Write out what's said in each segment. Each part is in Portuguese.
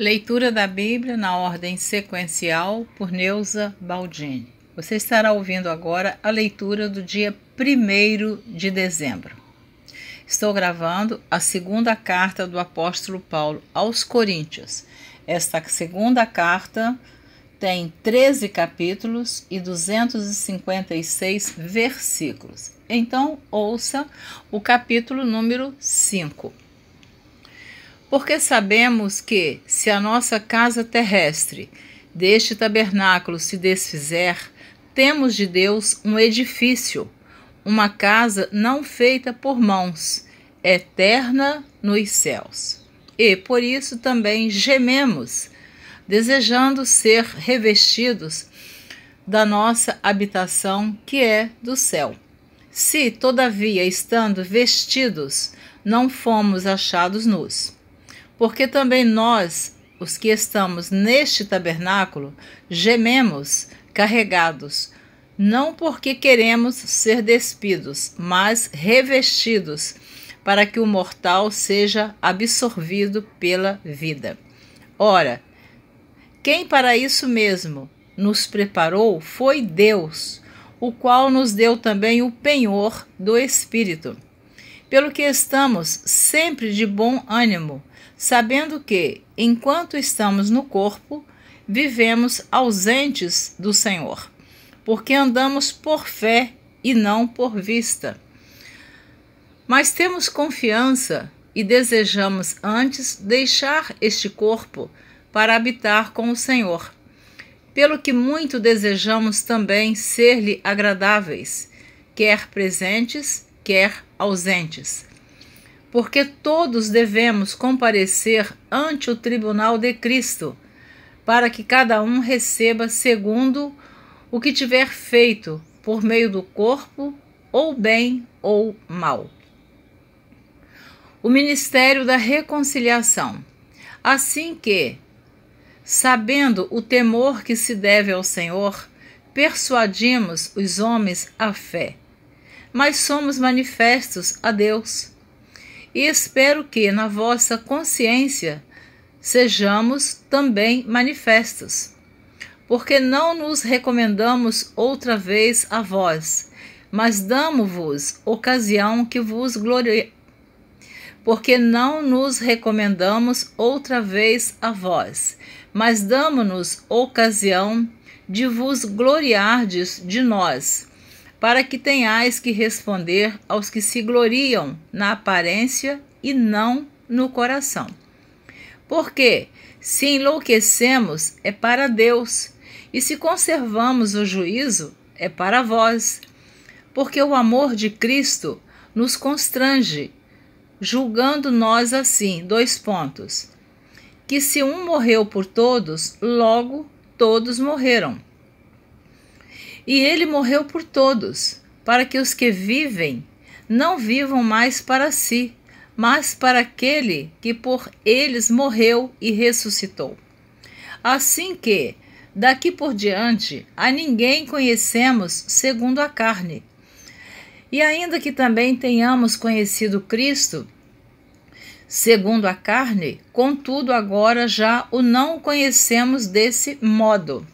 Leitura da Bíblia na ordem sequencial por Neuza Baldini. Você estará ouvindo agora a leitura do dia 1º de dezembro. Estou gravando a segunda carta do apóstolo Paulo aos Coríntios. Esta segunda carta tem 13 capítulos e 256 versículos. Então, ouça o capítulo número 5. Porque sabemos que, se a nossa casa terrestre deste tabernáculo se desfizer, temos de Deus um edifício, uma casa não feita por mãos, eterna nos céus. E por isso também gememos, desejando ser revestidos da nossa habitação que é do céu. Se, todavia, estando vestidos, não fomos achados nus. Porque também nós, os que estamos neste tabernáculo, gememos carregados, não porque queremos ser despidos, mas revestidos, para que o mortal seja absorvido pela vida. Ora, quem para isso mesmo nos preparou foi Deus, o qual nos deu também o penhor do Espírito. Pelo que estamos sempre de bom ânimo, sabendo que, enquanto estamos no corpo, vivemos ausentes do Senhor, porque andamos por fé e não por vista. Mas temos confiança e desejamos antes deixar este corpo para habitar com o Senhor, pelo que muito desejamos também ser-lhe agradáveis, quer presentes, quer ausentes. Porque todos devemos comparecer ante o tribunal de Cristo, para que cada um receba segundo o que tiver feito por meio do corpo, ou bem ou mal. O ministério da reconciliação. Assim que, sabendo o temor que se deve ao Senhor, persuadimos os homens à fé, mas somos manifestos a Deus. E espero que na vossa consciência sejamos também manifestos, porque não nos recomendamos outra vez a vós, mas damo-vos ocasião que vos glorie. Porque não nos recomendamos outra vez a vós, mas damo-nos ocasião de vos gloriardes de nós, para que tenhais que responder aos que se gloriam na aparência e não no coração. Porque, se enlouquecemos, é para Deus, e se conservamos o juízo, é para vós. Porque o amor de Cristo nos constrange, julgando nós assim, : que se um morreu por todos, logo todos morreram. E ele morreu por todos, para que os que vivem não vivam mais para si, mas para aquele que por eles morreu e ressuscitou. Assim que, daqui por diante, a ninguém conhecemos segundo a carne. E ainda que também tenhamos conhecido Cristo segundo a carne, contudo agora já o não conhecemos desse modo.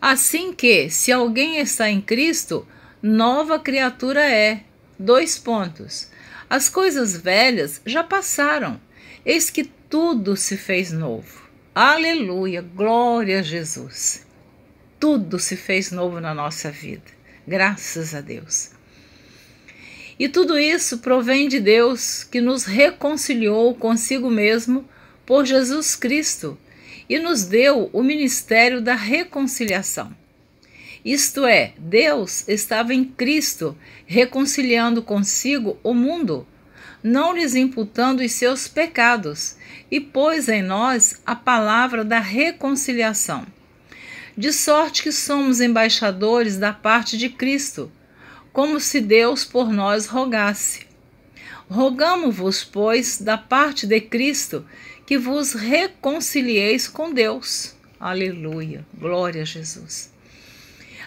Assim que, se alguém está em Cristo, nova criatura é. : As coisas velhas já passaram, eis que tudo se fez novo. Aleluia, glória a Jesus. Tudo se fez novo na nossa vida, graças a Deus. E tudo isso provém de Deus, que nos reconciliou consigo mesmo por Jesus Cristo, e nos deu o ministério da reconciliação. Isto é, Deus estava em Cristo, reconciliando consigo o mundo, não lhes imputando os seus pecados, e pôs em nós a palavra da reconciliação. De sorte que somos embaixadores da parte de Cristo, como se Deus por nós rogasse. Rogamo-vos, pois, da parte de Cristo, que vos reconcilieis com Deus. Aleluia, glória a Jesus.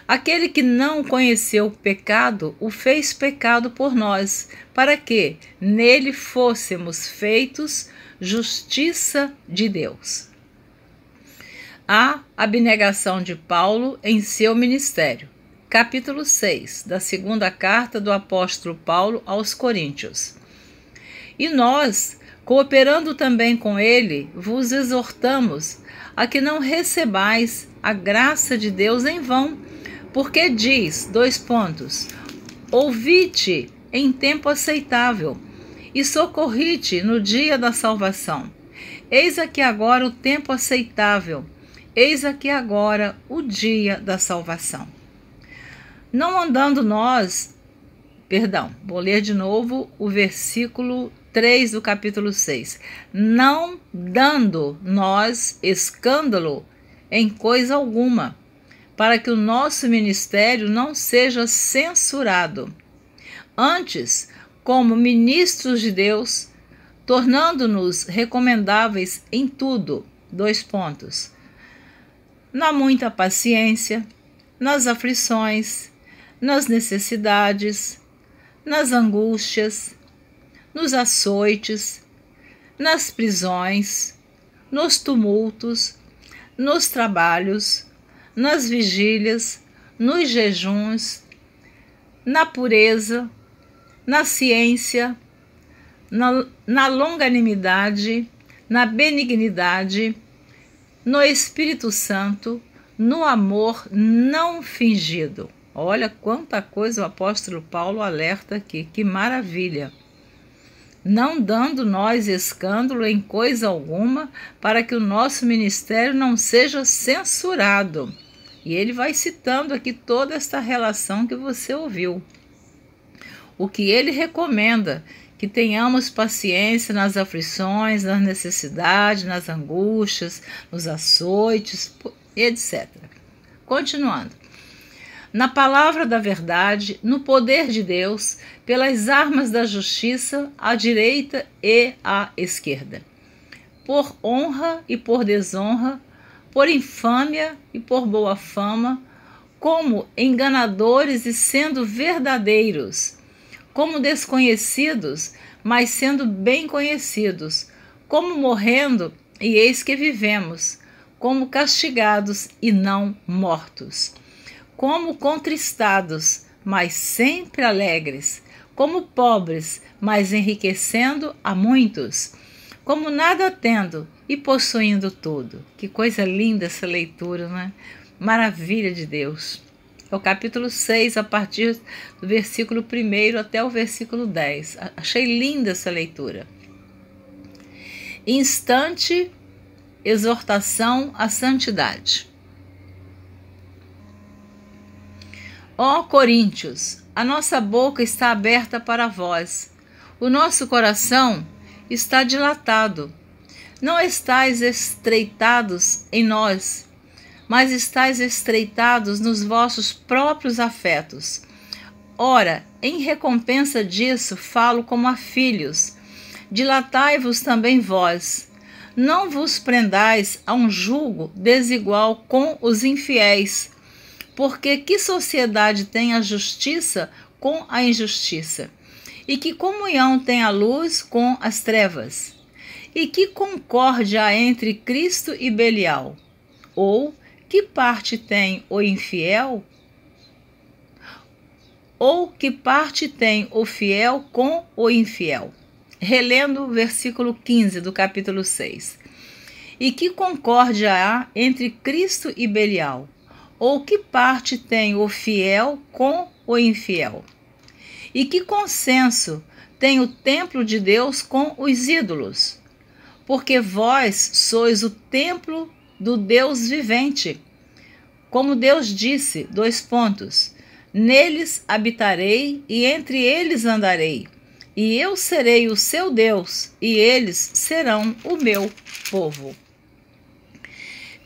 Aquele que não conheceu o pecado, o fez pecado por nós, para que nele fôssemos feitos justiça de Deus. A abnegação de Paulo em seu ministério. Capítulo 6 da segunda carta do apóstolo Paulo aos Coríntios. E nós, cooperando também com ele, vos exortamos a que não recebais a graça de Deus em vão, porque diz, ouvi-te em tempo aceitável, e socorri-te no dia da salvação. Eis aqui agora o tempo aceitável, eis aqui agora o dia da salvação. Não andando nós, vou ler de novo o versículo 3 do capítulo 6. Não dando nós escândalo em coisa alguma, para que o nosso ministério não seja censurado. Antes, como ministros de Deus, tornando-nos recomendáveis em tudo, na muita paciência, nas aflições, nas necessidades, nas angústias, nos açoites, nas prisões, nos tumultos, nos trabalhos, nas vigílias, nos jejuns, na pureza, na ciência, na longanimidade, na benignidade, no Espírito Santo, no amor não fingido. Olha quanta coisa o apóstolo Paulo alerta aqui, que maravilha! Não dando nós escândalo em coisa alguma, para que o nosso ministério não seja censurado. E ele vai citando aqui toda esta relação que você ouviu. O que ele recomenda, que tenhamos paciência nas aflições, nas necessidades, nas angústias, nos açoites, etc. Continuando. Na palavra da verdade, no poder de Deus, pelas armas da justiça, à direita e à esquerda. Por honra e por desonra, por infâmia e por boa fama, como enganadores e sendo verdadeiros, como desconhecidos, mas sendo bem conhecidos, como morrendo, e eis que vivemos, como castigados e não mortos, como contristados, mas sempre alegres, como pobres, mas enriquecendo a muitos, como nada tendo e possuindo tudo. Que coisa linda essa leitura, né? Maravilha de Deus. É o capítulo 6, a partir do versículo 1 até o versículo 10. Achei linda essa leitura. Instante, exortação à santidade. Ó Coríntios, a nossa boca está aberta para vós, o nosso coração está dilatado. Não estáis estreitados em nós, mas estáis estreitados nos vossos próprios afetos. Ora, em recompensa disso, falo como a filhos. Dilatai-vos também vós. Não vos prendais a um jugo desigual com os infiéis, porque que sociedade tem a justiça com a injustiça? E que comunhão tem a luz com as trevas? E que concórdia há entre Cristo e Belial? Ou que parte tem o infiel? Ou que parte tem o fiel com o infiel? Relendo o versículo 15 do capítulo 6. E que concórdia há entre Cristo e Belial? Ou que parte tem o fiel com o infiel? E que consenso tem o templo de Deus com os ídolos? Porque vós sois o templo do Deus vivente. Como Deus disse, neles habitarei e entre eles andarei, e eu serei o seu Deus, e eles serão o meu povo.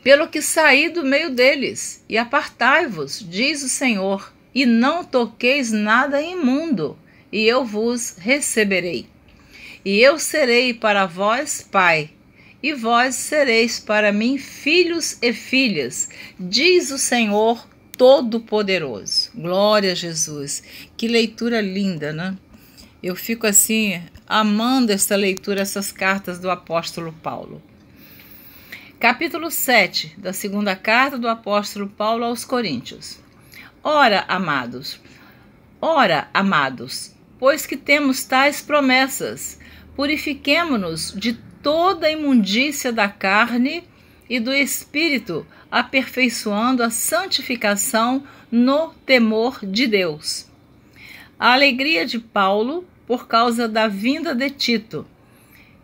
Pelo que saí do meio deles, e apartai-vos, diz o Senhor, e não toqueis nada imundo, e eu vos receberei. E eu serei para vós pai, e vós sereis para mim filhos e filhas, diz o Senhor Todo-Poderoso. Glória a Jesus. Que leitura linda, né? Eu fico assim, amando essa leitura, essas cartas do apóstolo Paulo. Capítulo 7 da segunda carta do apóstolo Paulo aos Coríntios. Ora, amados, pois que temos tais promessas, purifiquemo-nos de toda a imundícia da carne e do espírito, aperfeiçoando a santificação no temor de Deus. A alegria de Paulo por causa da vinda de Tito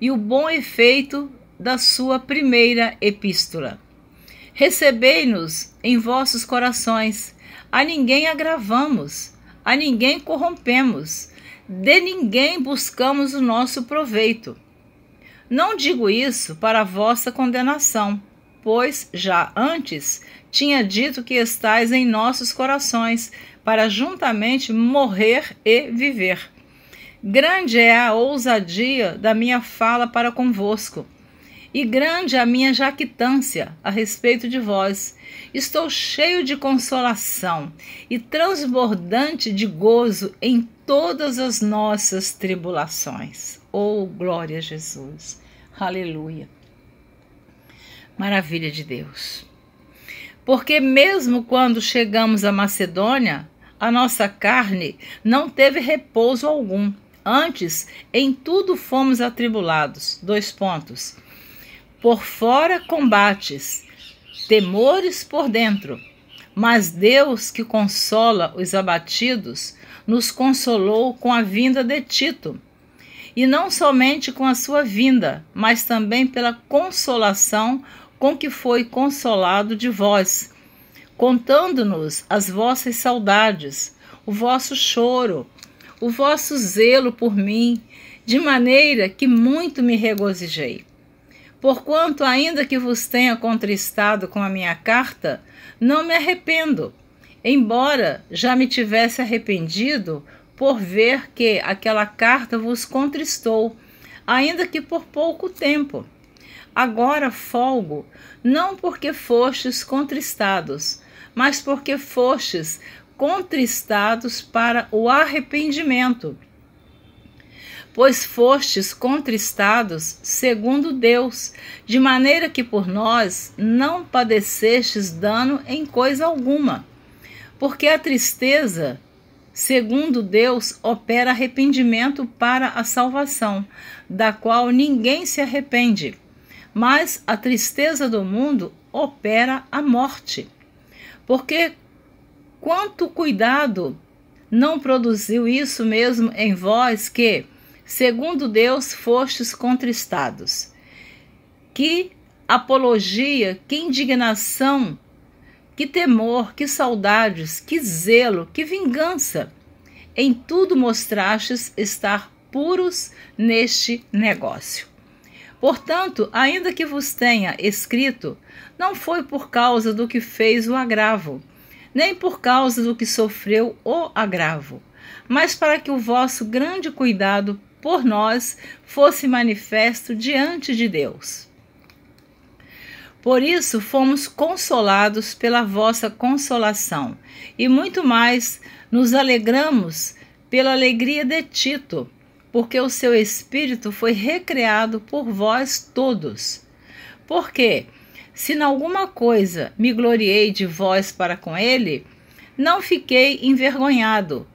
e o bom efeito da sua primeira epístola. Recebei-nos em vossos corações, a ninguém agravamos, a ninguém corrompemos, de ninguém buscamos o nosso proveito. Não digo isso para a vossa condenação, pois já antes tinha dito que estais em nossos corações, para juntamente morrer e viver. Grande é a ousadia da minha fala para convosco, e grande a minha jactância a respeito de vós. Estou cheio de consolação e transbordante de gozo em todas as nossas tribulações. Oh, glória a Jesus! Aleluia! Maravilha de Deus! Porque mesmo quando chegamos à Macedônia, a nossa carne não teve repouso algum. Antes, em tudo fomos atribulados. Por fora combates, temores por dentro. Mas Deus, que consola os abatidos, nos consolou com a vinda de Tito. E não somente com a sua vinda, mas também pela consolação com que foi consolado de vós, contando-nos as vossas saudades, o vosso choro, o vosso zelo por mim, de maneira que muito me regozijei. Porquanto, ainda que vos tenha contristado com a minha carta, não me arrependo, embora já me tivesse arrependido por ver que aquela carta vos contristou, ainda que por pouco tempo. Agora folgo, não porque fostes contristados, mas porque fostes contristados para o arrependimento. Pois fostes contristados segundo Deus, de maneira que por nós não padecestes dano em coisa alguma. Porque a tristeza, segundo Deus, opera arrependimento para a salvação, da qual ninguém se arrepende. Mas a tristeza do mundo opera a morte. Porque quanto cuidado não produziu isso mesmo em vós que, segundo Deus, fostes contristados? Que apologia, que indignação, que temor, que saudades, que zelo, que vingança! Em tudo mostrastes estar puros neste negócio. Portanto, ainda que vos tenha escrito, não foi por causa do que fez o agravo, nem por causa do que sofreu o agravo, mas para que o vosso grande cuidado por nós fosse manifesto diante de Deus. Por isso fomos consolados pela vossa consolação, e muito mais nos alegramos pela alegria de Tito, porque o seu espírito foi recriado por vós todos. Porque, se em alguma coisa me gloriei de vós para com ele, não fiquei envergonhado.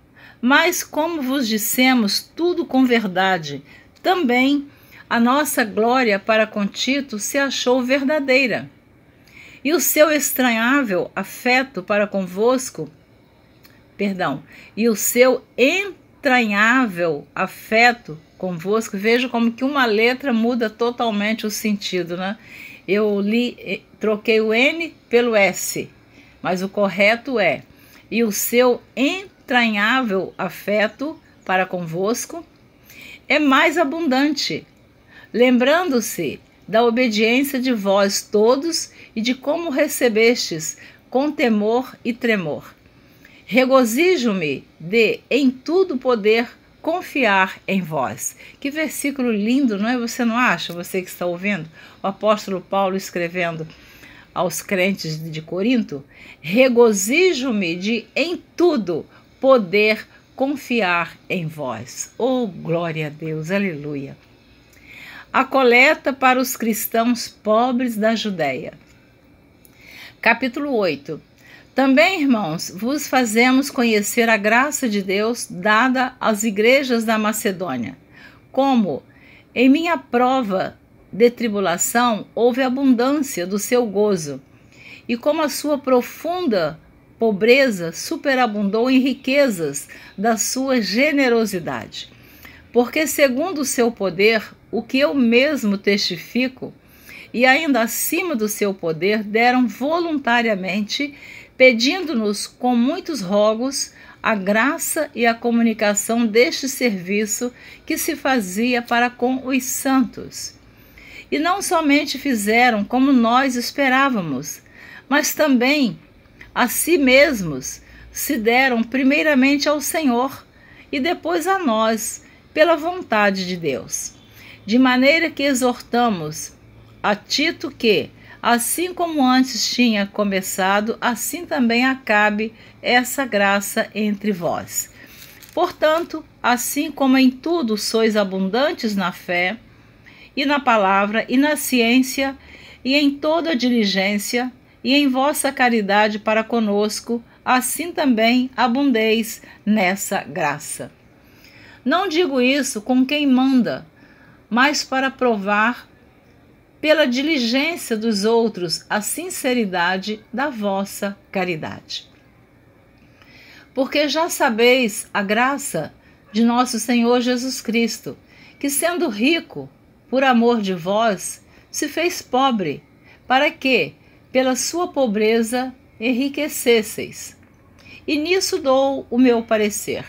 Mas, como vos dissemos tudo com verdade, também a nossa glória para com Tito se achou verdadeira. E o seu entranhável afeto para convosco, veja como que uma letra muda totalmente o sentido, né? Eu troquei o N pelo S, mas o correto é: e o seu entranhável afeto para convosco é mais abundante, lembrando-se da obediência de vós todos e de como recebestes com temor e tremor. Regozijo-me de em tudo poder confiar em vós. Que versículo lindo, não é? Você não acha? Você que está ouvindo? O apóstolo Paulo escrevendo aos crentes de Corinto: regozijo-me de em tudo poder confiar em vós. Oh, glória a Deus, aleluia! a coleta para os cristãos pobres da Judéia. Capítulo 8. Também, irmãos, vos fazemos conhecer a graça de Deus dada às igrejas da Macedônia, como, em minha prova de tribulação, houve abundância do seu gozo, e como a sua profunda pobreza superabundou em riquezas da sua generosidade. Porque, segundo o seu poder, o que eu mesmo testifico, e ainda acima do seu poder, deram voluntariamente, pedindo-nos com muitos rogos a graça e a comunicação deste serviço que se fazia para com os santos. E não somente fizeram como nós esperávamos, mas também a si mesmos se deram primeiramente ao Senhor e depois a nós, pela vontade de Deus. De maneira que exortamos a Tito que, assim como antes tinha começado, assim também acabe essa graça entre vós. Portanto, assim como em tudo sois abundantes na fé, e na palavra, e na ciência, e em toda diligência, e em vossa caridade para conosco, assim também abundeis nessa graça. Não digo isso com quem manda, mas para provar pela diligência dos outros a sinceridade da vossa caridade. Porque já sabeis a graça de nosso Senhor Jesus Cristo, que sendo rico, por amor de vós, se fez pobre, para que, pela sua pobreza, enriquecesseis. E nisso dou o meu parecer,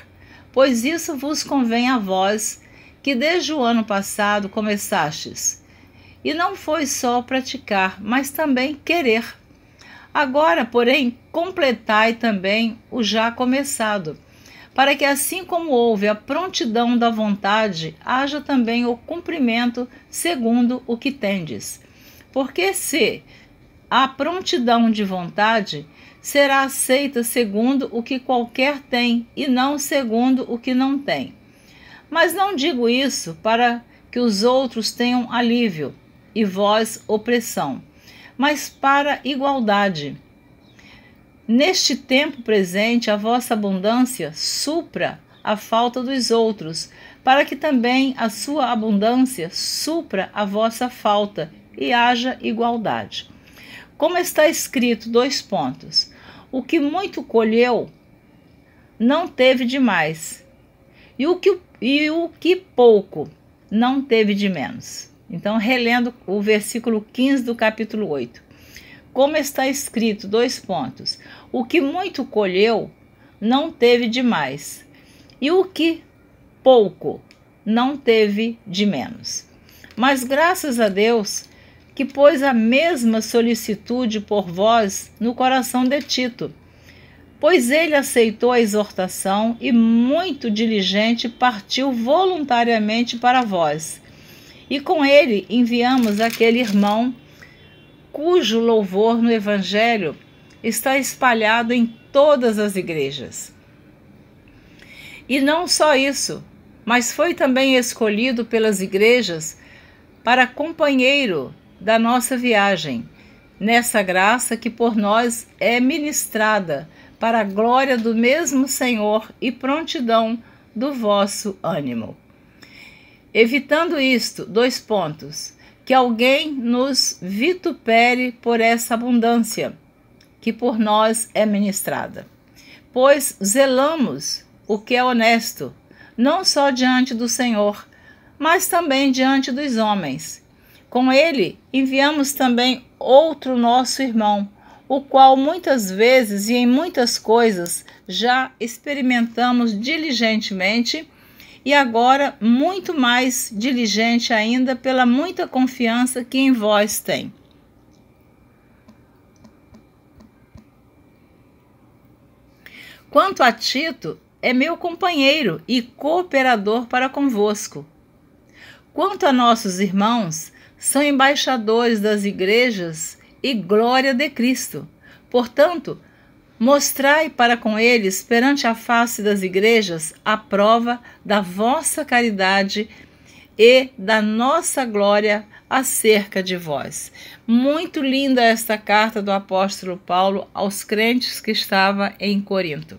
pois isso vos convém a vós, que desde o ano passado começastes, e não foi só praticar, mas também querer. Agora, porém, completai também o já começado, para que assim como houve a prontidão da vontade, haja também o cumprimento segundo o que tendes. Porque se a prontidão de vontade será aceita segundo o que qualquer tem, e não segundo o que não tem. Mas não digo isso para que os outros tenham alívio, e vós opressão, mas para igualdade. Neste tempo presente, a vossa abundância supra a falta dos outros, para que também a sua abundância supra a vossa falta, e haja igualdade. Como está escrito, o que muito colheu, não teve demais, e o que pouco, não teve de menos. Então, relendo o versículo 15 do capítulo 8. Como está escrito, o que muito colheu, não teve demais, e o que pouco, não teve de menos. Mas graças a Deus, que pôs a mesma solicitude por vós no coração de Tito, pois ele aceitou a exortação e, muito diligente, partiu voluntariamente para vós. E com ele enviamos aquele irmão cujo louvor no Evangelho está espalhado em todas as igrejas. E não só isso, mas foi também escolhido pelas igrejas para companheiro da nossa viagem, nessa graça que por nós é ministrada, para a glória do mesmo Senhor e prontidão do vosso ânimo. Evitando isto, que alguém nos vitupere por essa abundância que por nós é ministrada. Pois zelamos o que é honesto, não só diante do Senhor, mas também diante dos homens. Com ele enviamos também outro nosso irmão, o qual muitas vezes e em muitas coisas já experimentamos diligentemente, e agora muito mais diligente ainda pela muita confiança que em vós tem. Quanto a Tito, é meu companheiro e cooperador para convosco. Quanto a nossos irmãos, são embaixadores das igrejas e glória de Cristo. Portanto, mostrai para com eles, perante a face das igrejas, a prova da vossa caridade e da nossa glória acerca de vós. Muito linda esta carta do apóstolo Paulo aos crentes que estavam em Corinto.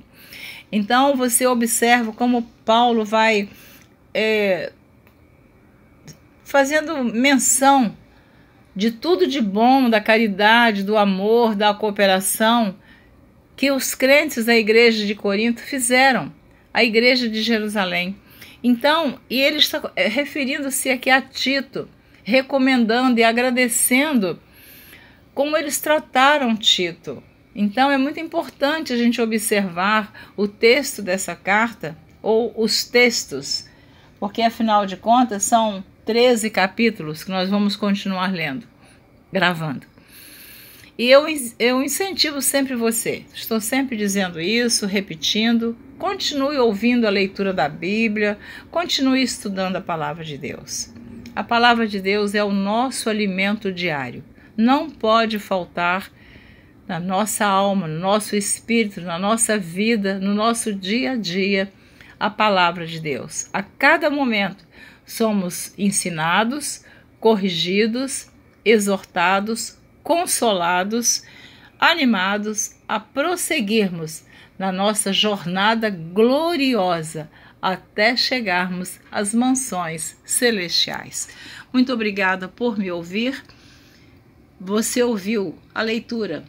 Então você observa como Paulo vai fazendo menção de tudo de bom, da caridade, do amor, da cooperação que os crentes da igreja de Corinto fizeram, a igreja de Jerusalém. Então, e ele está referindo-se aqui a Tito, recomendando e agradecendo como eles trataram Tito. Então, é muito importante a gente observar o texto dessa carta, ou os textos, porque, afinal de contas, são 13 capítulos que nós vamos continuar lendo, gravando. E eu incentivo sempre você, estou sempre dizendo isso, repetindo, continue ouvindo a leitura da Bíblia, continue estudando a palavra de Deus. A palavra de Deus é o nosso alimento diário, não pode faltar na nossa alma, no nosso espírito, na nossa vida, no nosso dia a dia, a palavra de Deus. A cada momento somos ensinados, corrigidos, exortados, consolados, animados a prosseguirmos na nossa jornada gloriosa até chegarmos às mansões celestiais. Muito obrigada por me ouvir. Você ouviu a leitura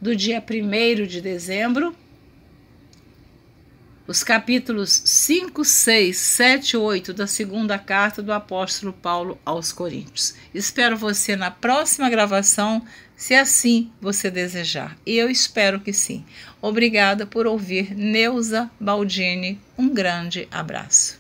do dia 1º de dezembro, os capítulos 5, 6, 7 e 8 da segunda carta do apóstolo Paulo aos Coríntios. Espero você na próxima gravação, se assim você desejar. E eu espero que sim. Obrigada por ouvir Neuza Baldini. Um grande abraço.